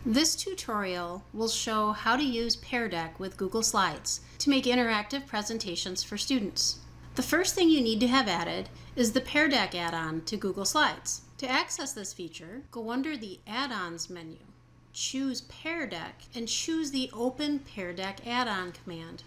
This tutorial will show how to use Pear Deck with Google Slides to make interactive presentations for students. The first thing you need to have added is the Pear Deck add-on to Google Slides. To access this feature, go under the Add-ons menu, choose Pear Deck, and choose the Open Pear Deck add-on command.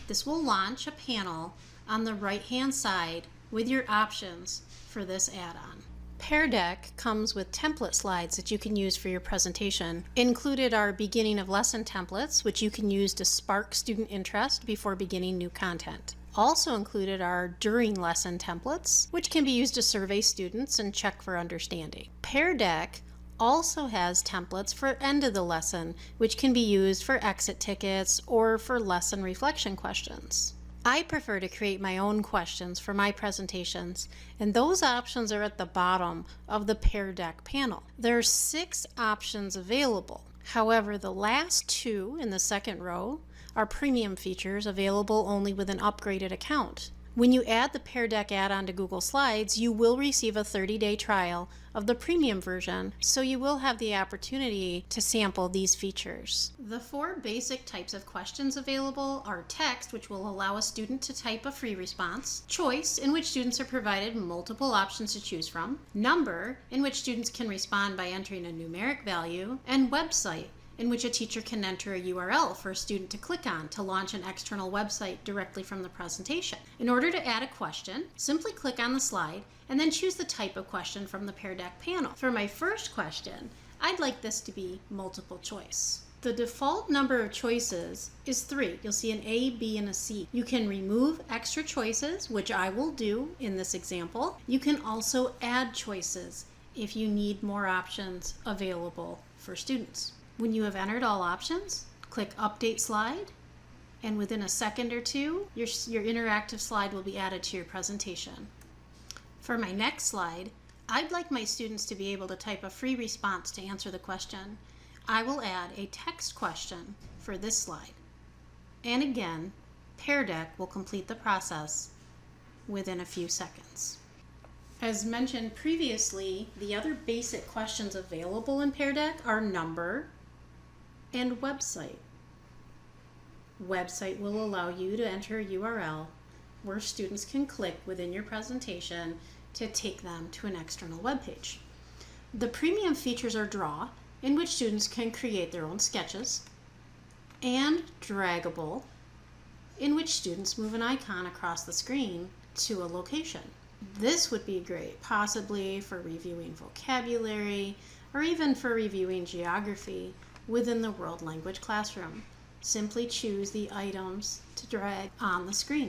This will launch a panel on the right-hand side with your options for this add-on. Pear Deck comes with template slides that you can use for your presentation. Included are beginning of lesson templates, which you can use to spark student interest before beginning new content. Also included are during lesson templates, which can be used to survey students and check for understanding. Pear Deck also has templates for end of the lesson, which can be used for exit tickets or for lesson reflection questions. I prefer to create my own questions for my presentations, and those options are at the bottom of the Pear Deck panel. There are 6 options available. However, the last 2 in the second row are premium features available only with an upgraded account. When you add the Pear Deck add-on to Google Slides, you will receive a 30-day trial of the premium version, so you will have the opportunity to sample these features. The 4 basic types of questions available are text, which will allow a student to type a free response; choice, in which students are provided multiple options to choose from; number, in which students can respond by entering a numeric value; and website, in which a teacher can enter a URL for a student to click on to launch an external website directly from the presentation. In order to add a question, simply click on the slide and then choose the type of question from the Pear Deck panel. For my first question, I'd like this to be multiple choice. The default number of choices is 3. You'll see an A, B, and a C. You can remove extra choices, which I will do in this example. You can also add choices if you need more options available for students. When you have entered all options, click Update Slide, and within a second or two, your interactive slide will be added to your presentation. For my next slide, I'd like my students to be able to type a free response to answer the question. I will add a text question for this slide. And again, Pear Deck will complete the process within a few seconds. As mentioned previously, the other basic questions available in Pear Deck are number and website. Website will allow you to enter a URL where students can click within your presentation to take them to an external web page. The premium features are draw, in which students can create their own sketches, and draggable, in which students move an icon across the screen to a location. This would be great, possibly for reviewing vocabulary or even for reviewing geography within the World Language Classroom. Simply choose the items to drag on the screen.